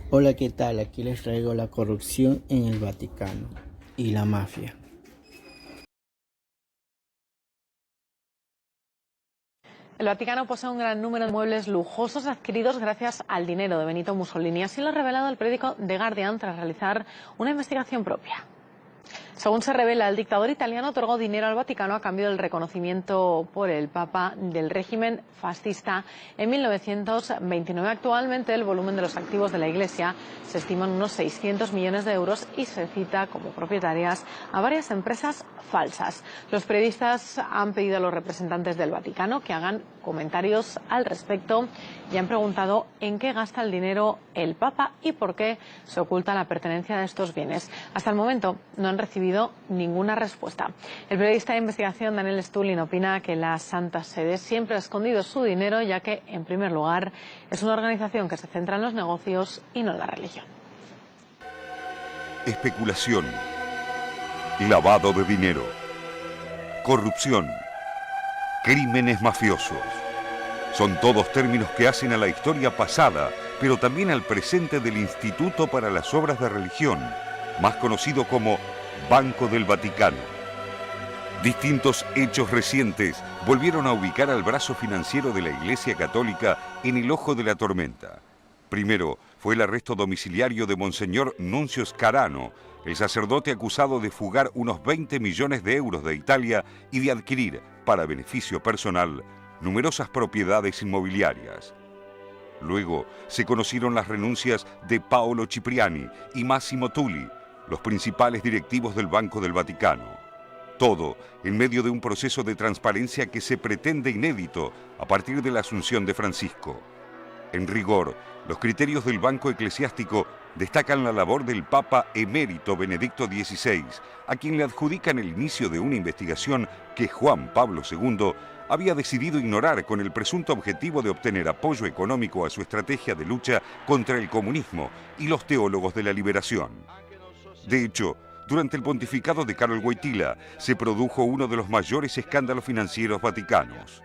Hola, ¿qué tal? Aquí les traigo la corrupción en el Vaticano y la mafia. El Vaticano posee un gran número de muebles lujosos adquiridos gracias al dinero de Benito Mussolini. Así lo ha revelado el periódico The Guardian tras realizar una investigación propia. Según se revela, el dictador italiano otorgó dinero al Vaticano a cambio del reconocimiento por el Papa del régimen fascista en 1929. Actualmente, el volumen de los activos de la Iglesia se estima en unos 600 millones de euros y se cita como propietarias a varias empresas falsas. Los periodistas han pedido a los representantes del Vaticano que hagan comentarios al respecto y han preguntado en qué gasta el dinero el Papa y por qué se oculta la pertenencia de estos bienes. Hasta el momento no han recibido ninguna respuesta. El periodista de investigación Daniel Stulin opina que la Santa Sede siempre ha escondido su dinero, ya que, en primer lugar, es una organización que se centra en los negocios y no en la religión. Especulación, lavado de dinero, corrupción, crímenes mafiosos. Son todos términos que hacen a la historia pasada, pero también al presente del Instituto para las Obras de Religión, más conocido como Banco del Vaticano. Distintos hechos recientes volvieron a ubicar al brazo financiero de la Iglesia Católica en el ojo de la tormenta. Primero fue el arresto domiciliario de Monseñor Nuncio Scarano, el sacerdote acusado de fugar unos 20 millones de euros de Italia y de adquirir, para beneficio personal, numerosas propiedades inmobiliarias. Luego se conocieron las renuncias de Paolo Cipriani y Massimo Tulli, los principales directivos del Banco del Vaticano. Todo en medio de un proceso de transparencia que se pretende inédito a partir de la asunción de Francisco. En rigor, los criterios del banco eclesiástico destacan la labor del Papa emérito Benedicto XVI, a quien le adjudican el inicio de una investigación que Juan Pablo II había decidido ignorar con el presunto objetivo de obtener apoyo económico a su estrategia de lucha contra el comunismo y los teólogos de la liberación. De hecho, durante el pontificado de Karol Wojtyła se produjo uno de los mayores escándalos financieros vaticanos.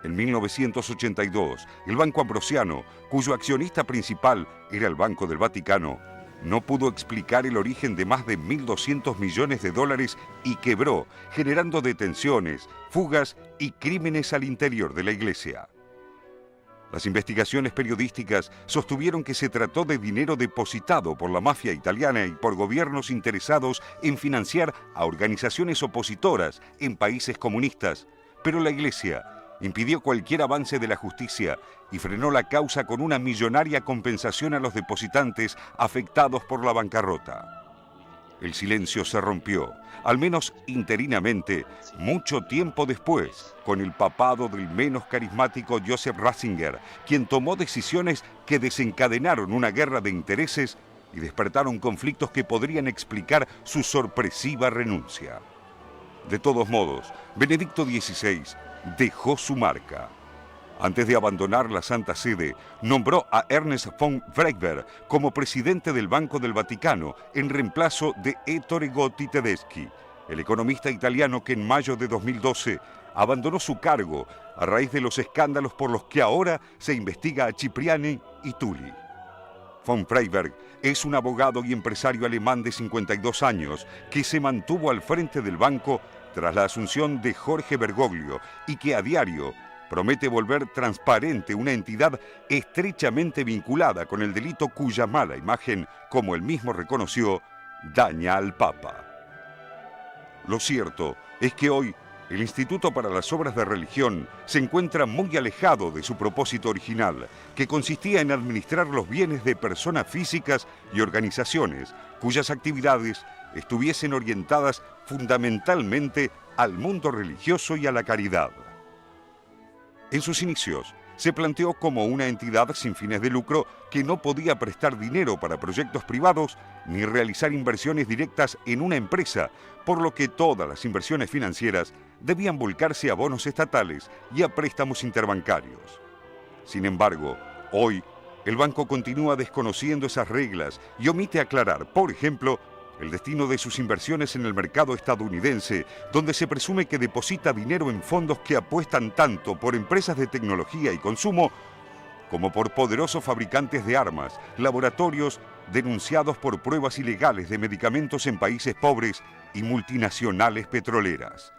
En 1982, el Banco Ambrosiano, cuyo accionista principal era el Banco del Vaticano, no pudo explicar el origen de más de 1.200 millones de dólares y quebró, generando detenciones, fugas y crímenes al interior de la Iglesia. Las investigaciones periodísticas sostuvieron que se trató de dinero depositado por la mafia italiana y por gobiernos interesados en financiar a organizaciones opositoras en países comunistas, pero la Iglesia impidió cualquier avance de la justicia y frenó la causa con una millonaria compensación a los depositantes afectados por la bancarrota. El silencio se rompió, al menos interinamente, mucho tiempo después, con el papado del menos carismático Joseph Ratzinger, quien tomó decisiones que desencadenaron una guerra de intereses y despertaron conflictos que podrían explicar su sorpresiva renuncia. De todos modos, Benedicto XVI dejó su marca. Antes de abandonar la Santa Sede, nombró a Ernest von Freiberg como presidente del Banco del Vaticano en reemplazo de Ettore Gotti Tedeschi, el economista italiano que en mayo de 2012 abandonó su cargo a raíz de los escándalos por los que ahora se investiga a Cipriani y Tulli. Von Freiberg es un abogado y empresario alemán de 52 años que se mantuvo al frente del banco tras la asunción de Jorge Bergoglio y que a diario promete volver transparente una entidad estrechamente vinculada con el delito cuya mala imagen, como él mismo reconoció, daña al Papa. Lo cierto es que hoy el Instituto para las Obras de Religión se encuentra muy alejado de su propósito original, que consistía en administrar los bienes de personas físicas y organizaciones cuyas actividades estuviesen orientadas fundamentalmente al mundo religioso y a la caridad. En sus inicios, se planteó como una entidad sin fines de lucro que no podía prestar dinero para proyectos privados ni realizar inversiones directas en una empresa, por lo que todas las inversiones financieras debían volcarse a bonos estatales y a préstamos interbancarios. Sin embargo, hoy, el banco continúa desconociendo esas reglas y omite aclarar, por ejemplo, el destino de sus inversiones en el mercado estadounidense, donde se presume que deposita dinero en fondos que apuestan tanto por empresas de tecnología y consumo como por poderosos fabricantes de armas, laboratorios denunciados por pruebas ilegales de medicamentos en países pobres y multinacionales petroleras.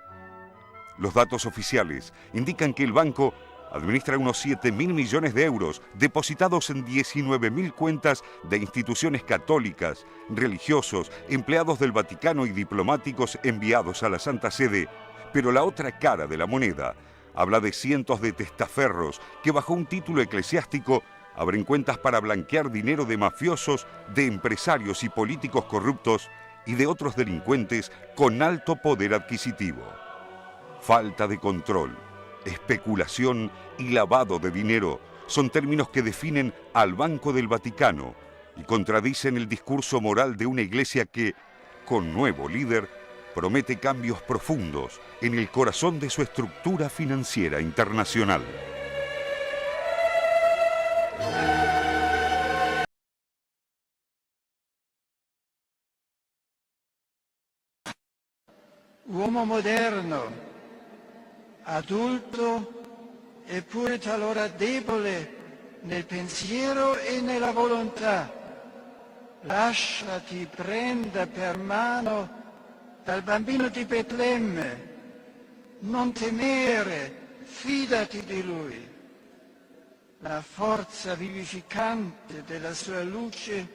Los datos oficiales indican que el banco administra unos 7.000 millones de euros depositados en 19.000 cuentas de instituciones católicas, religiosos, empleados del Vaticano y diplomáticos enviados a la Santa Sede. Pero la otra cara de la moneda habla de cientos de testaferros que bajo un título eclesiástico abren cuentas para blanquear dinero de mafiosos, de empresarios y políticos corruptos y de otros delincuentes con alto poder adquisitivo. Falta de control, especulación y lavado de dinero son términos que definen al Banco del Vaticano y contradicen el discurso moral de una iglesia que, con nuevo líder, promete cambios profundos en el corazón de su estructura financiera internacional. Uomo moderno, adulto eppure talora debole nel pensiero e nella volontà, lasciati prenda per mano dal bambino di Betlemme, non temere, fidati di lui. La forza vivificante della sua luce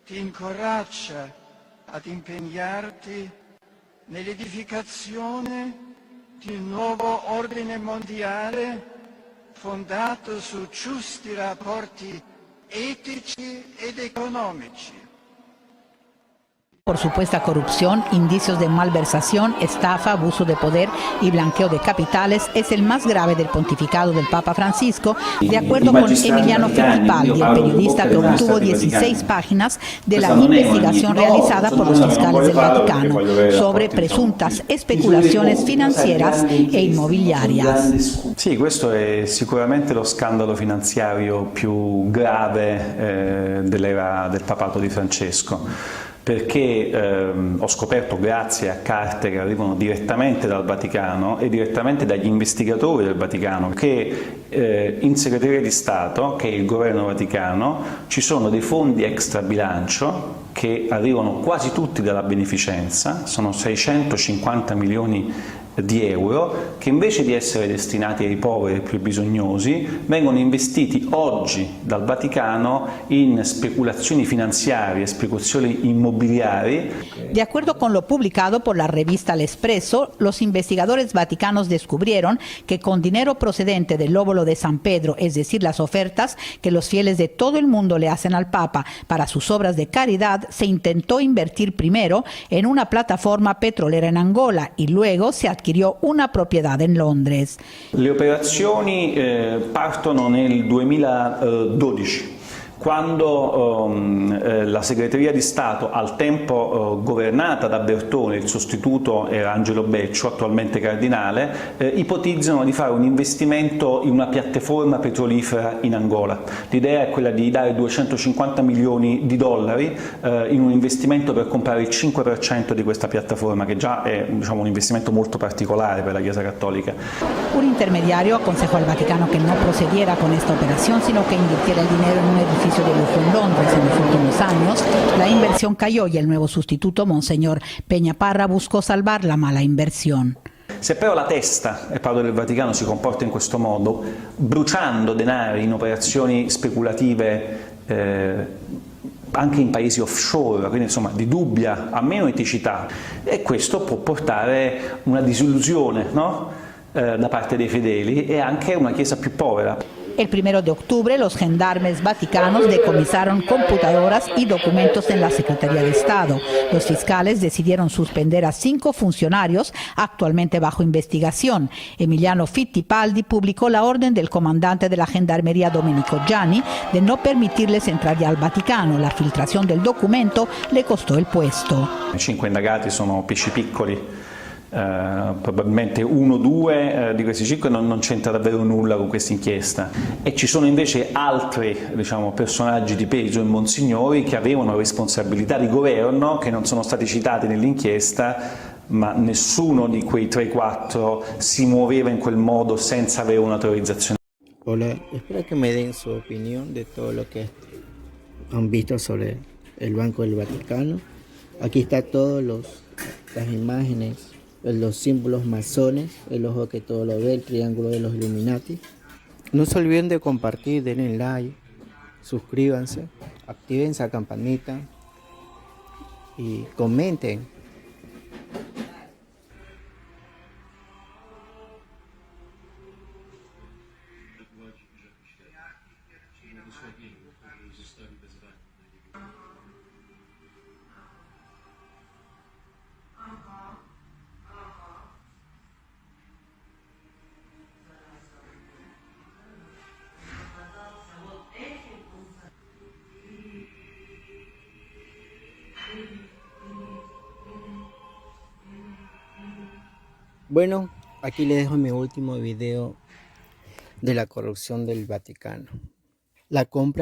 ti incoraggia ad impegnarti nell'edificazione di un nuovo ordine mondiale fondato su giusti rapporti etici ed económicos. Por supuesta corrupción, indicios de malversación, estafa, abuso de poder y blanqueo de capitales es el más grave del pontificado del Papa Francisco, de acuerdo con Emiliano Fittipaldi, el periodista que obtuvo 16 páginas de la investigación realizada por los fiscales del Vaticano sobre presuntas especulaciones financieras e inmobiliarias. Sì, questo è sicuramente lo scandalo finanziario più grave dell'era del papato di Francesco. Perché ho scoperto, grazie a carte che arrivano direttamente dal Vaticano e direttamente dagli investigatori del Vaticano, che in segreteria di Stato, che è il governo vaticano, ci sono dei fondi extra bilancio che arrivano quasi tutti dalla beneficenza, sono 650 milioni di euro, che invece di essere destinati ai poveri e più bisognosi vengono investiti oggi dal Vaticano in speculazioni finanziarie, speculazioni inmobiliari. De acuerdo con lo publicado por la revista El Expreso, los investigadores vaticanos descubrieron que con dinero procedente del lóbulo de San Pedro, es decir, las ofertas que los fieles de todo el mundo le hacen al Papa para sus obras de caridad, se intentó invertir primero en una plataforma petrolera en Angola y luego se adquirió una proprietà in Londres. Le operazioni partono nel 2012. Quando la segreteria di Stato, al tempo governata da Bertone, il sostituto era Angelo Beccio, attualmente cardinale, ipotizzano di fare un investimento in una piattaforma petrolifera in Angola. L'idea è quella di dare 250 milioni di dollari in un investimento per comprare il 5% di questa piattaforma, che già è, diciamo, un investimento molto particolare per la Chiesa Cattolica. Un intermediario aconsejó al Vaticano que no procediera con esta operación, sino que invirtiera el dinero en un edificio de lujo en Londres. En los últimos años, la inversión cayó y el nuevo sustituto, Monseñor Peñaparra, buscó salvar la mala inversión. Se però la testa, e parlo del Vaticano, si comporta in questo modo, bruciando denari in operazioni speculative anche in paesi offshore, quindi insomma di dubbia, a meno eticità, e questo può portare una disillusione, no? Da parte dei fedeli e anche una Chiesa più povera. El 1 de octubre, los gendarmes vaticanos decomisaron computadoras y documentos en la Secretaría de Estado. Los fiscales decidieron suspender a 5 funcionarios actualmente bajo investigación. Emiliano Fittipaldi publicó la orden del comandante de la Gendarmería Domenico Gianni de no permitirles entrar ya al Vaticano. La filtración del documento le costó el puesto. I 5 indagati sono pesci piccoli. Probabilmente 1 o 2 di questi 5 non c'entra davvero nulla con questa inchiesta, e ci sono invece altri, diciamo, personaggi di peso e monsignori che avevano responsabilità di governo che non sono stati citati nell'inchiesta, ma nessuno di quei 3-4 si muoveva in quel modo senza avere un'autorizzazione. Hola, espero que me den su opinión de todo lo que han visto sobre el Banco del Vaticano. Aquí está todas las imágenes, los símbolos masones, el ojo que todo lo ve, el triángulo de los Illuminati. No se olviden de compartir, denle like, suscríbanse, activen esa campanita y comenten. Bueno, aquí les dejo mi último video de la corrupción del Vaticano. La compra